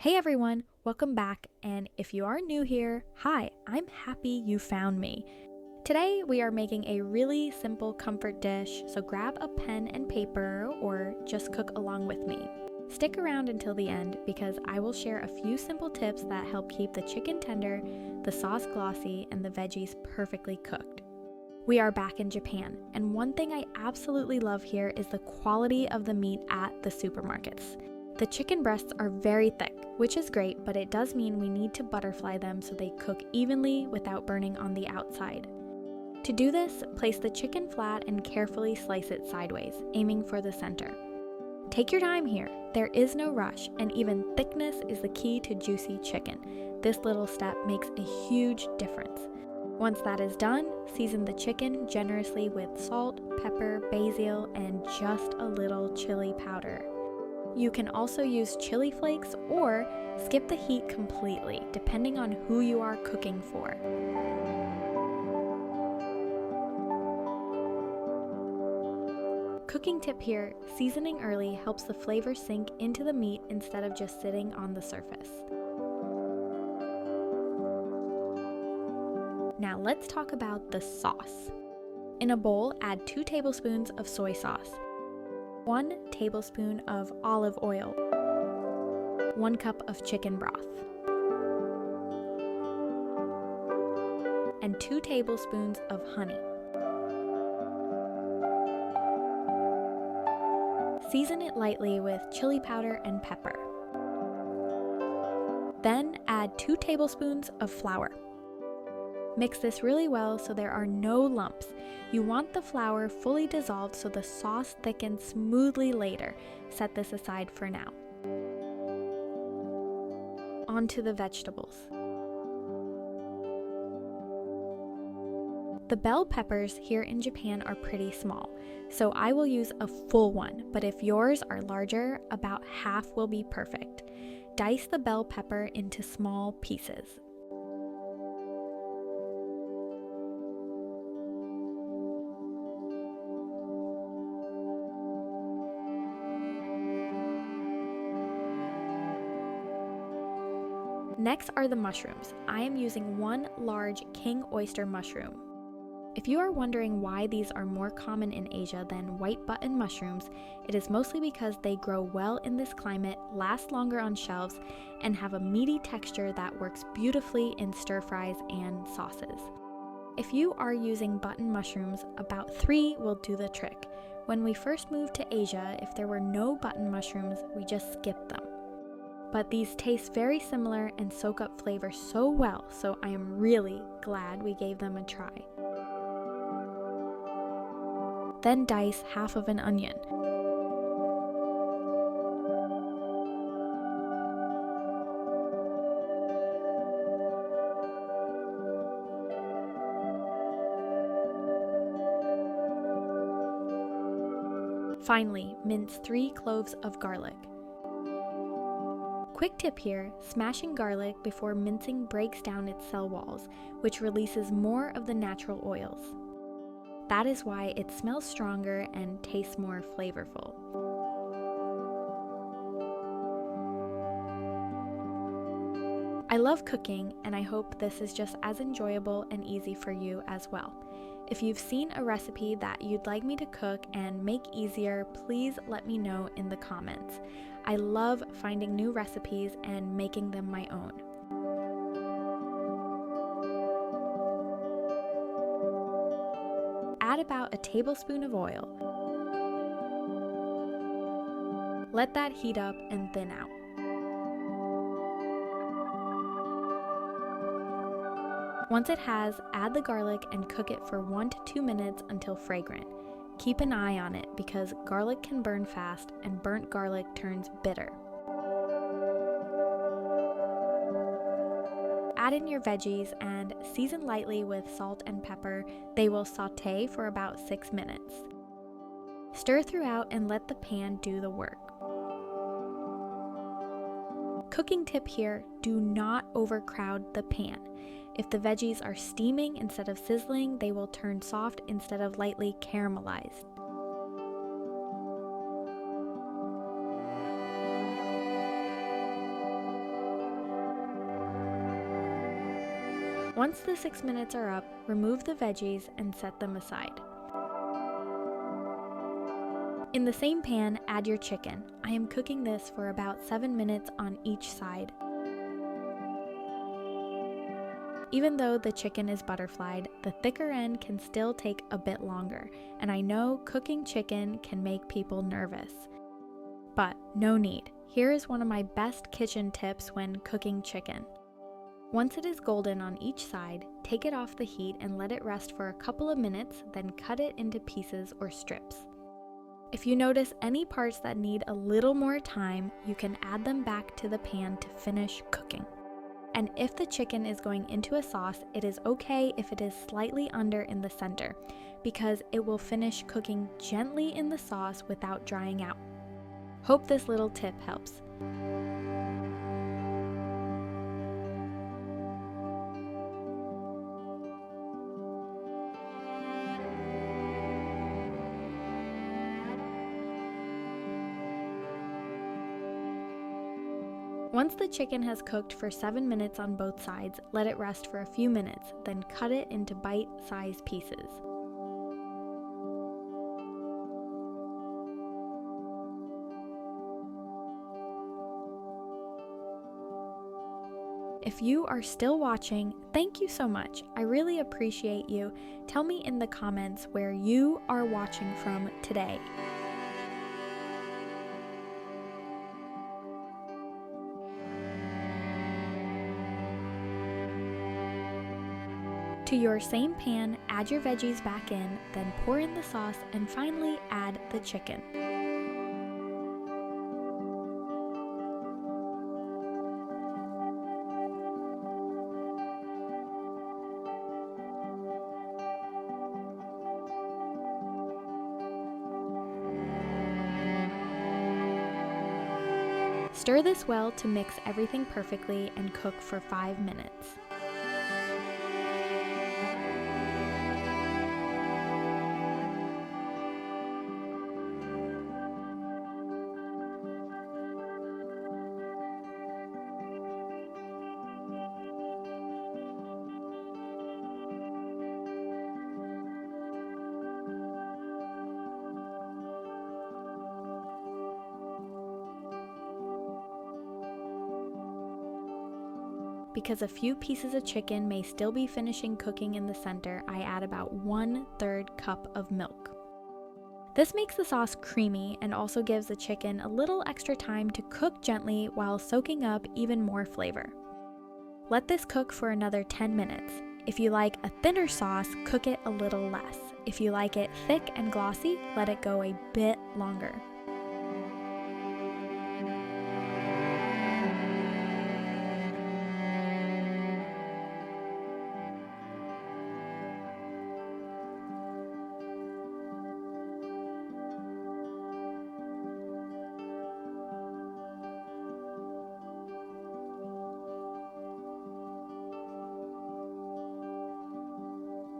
Hey everyone, welcome back, and if you are new here, hi, I'm happy you found me. Today we are making a really simple comfort dish, so grab a pen and paper or just cook along with me. Stick around until the end because I will share a few simple tips that help keep the chicken tender, the sauce glossy, and the veggies perfectly cooked. We are back in Japan, and one thing I absolutely love here is the quality of the meat at the supermarkets. The chicken breasts are very thick, which is great, but it does mean we need to butterfly them so they cook evenly without burning on the outside. To do this, place the chicken flat and carefully slice it sideways, aiming for the center. Take your time here, there is no rush, and even thickness is the key to juicy chicken. This little step makes a huge difference. Once that is done, season the chicken generously with salt, pepper, basil, and just a little chili powder. You can also use chili flakes or skip the heat completely, depending on who you are cooking for. Cooking tip here, seasoning early helps the flavor sink into the meat instead of just sitting on the surface. Now let's talk about the sauce. In a bowl, add 2 tablespoons of soy sauce, 1 tablespoon of olive oil, 1 cup of chicken broth, and 2 tablespoons of honey. Season it lightly with chili powder and pepper. Then add 2 tablespoons of flour. Mix this really well so there are no lumps. You want the flour fully dissolved so the sauce thickens smoothly later. Set this aside for now. On to the vegetables. The bell peppers here in Japan are pretty small, so I will use a full one, but if yours are larger, about half will be perfect. Dice the bell pepper into small pieces. Next are the mushrooms. I am using 1 large king oyster mushroom. If you are wondering why these are more common in Asia than white button mushrooms, it is mostly because they grow well in this climate, last longer on shelves, and have a meaty texture that works beautifully in stir fries and sauces. If you are using button mushrooms, about 3 will do the trick. When we first moved to Asia, if there were no button mushrooms, we just skipped them. But these taste very similar and soak up flavor so well, so I am really glad we gave them a try. Then dice half of an onion. Finally, mince 3 cloves of garlic. Quick tip here, smashing garlic before mincing breaks down its cell walls, which releases more of the natural oils. That is why it smells stronger and tastes more flavorful. I love cooking, and I hope this is just as enjoyable and easy for you as well. If you've seen a recipe that you'd like me to cook and make easier, please let me know in the comments. I love finding new recipes and making them my own. Add about a tablespoon of oil. Let that heat up and thin out. Once it has, add the garlic and cook it for 1 to 2 minutes until fragrant. Keep an eye on it because garlic can burn fast and burnt garlic turns bitter. Add in your veggies and season lightly with salt and pepper. They will sauté for about 6 minutes. Stir throughout and let the pan do the work. Cooking tip here, do not overcrowd the pan. If the veggies are steaming instead of sizzling, they will turn soft instead of lightly caramelized. Once the 6 minutes are up, remove the veggies and set them aside. In the same pan, add your chicken. I am cooking this for about 7 minutes on each side. Even though the chicken is butterflied, the thicker end can still take a bit longer, and I know cooking chicken can make people nervous. But no need. Here is one of my best kitchen tips when cooking chicken. Once it is golden on each side, take it off the heat and let it rest for a couple of minutes, then cut it into pieces or strips. If you notice any parts that need a little more time, you can add them back to the pan to finish cooking. And if the chicken is going into a sauce, it is okay if it is slightly under in the center, because it will finish cooking gently in the sauce without drying out. Hope this little tip helps. Once the chicken has cooked for 7 minutes on both sides, let it rest for a few minutes, then cut it into bite-sized pieces. If you are still watching, thank you so much. I really appreciate you. Tell me in the comments where you are watching from today. To your same pan, add your veggies back in, then pour in the sauce, and finally add the chicken. Stir this well to mix everything perfectly and cook for 5 minutes. Because a few pieces of chicken may still be finishing cooking in the center, I add about 1/3 cup of milk. This makes the sauce creamy and also gives the chicken a little extra time to cook gently while soaking up even more flavor. Let this cook for another 10 minutes. If you like a thinner sauce, cook it a little less. If you like it thick and glossy, let it go a bit longer.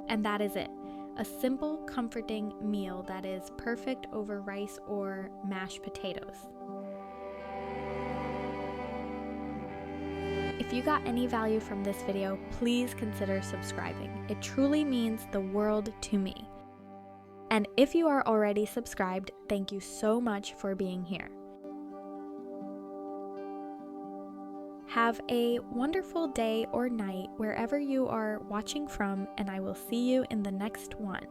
And that is it. A simple, comforting meal that is perfect over rice or mashed potatoes. If you got any value from this video, please consider subscribing. It truly means the world to me. And if you are already subscribed, thank you so much for being here. Have a wonderful day or night wherever you are watching from, and I will see you in the next one.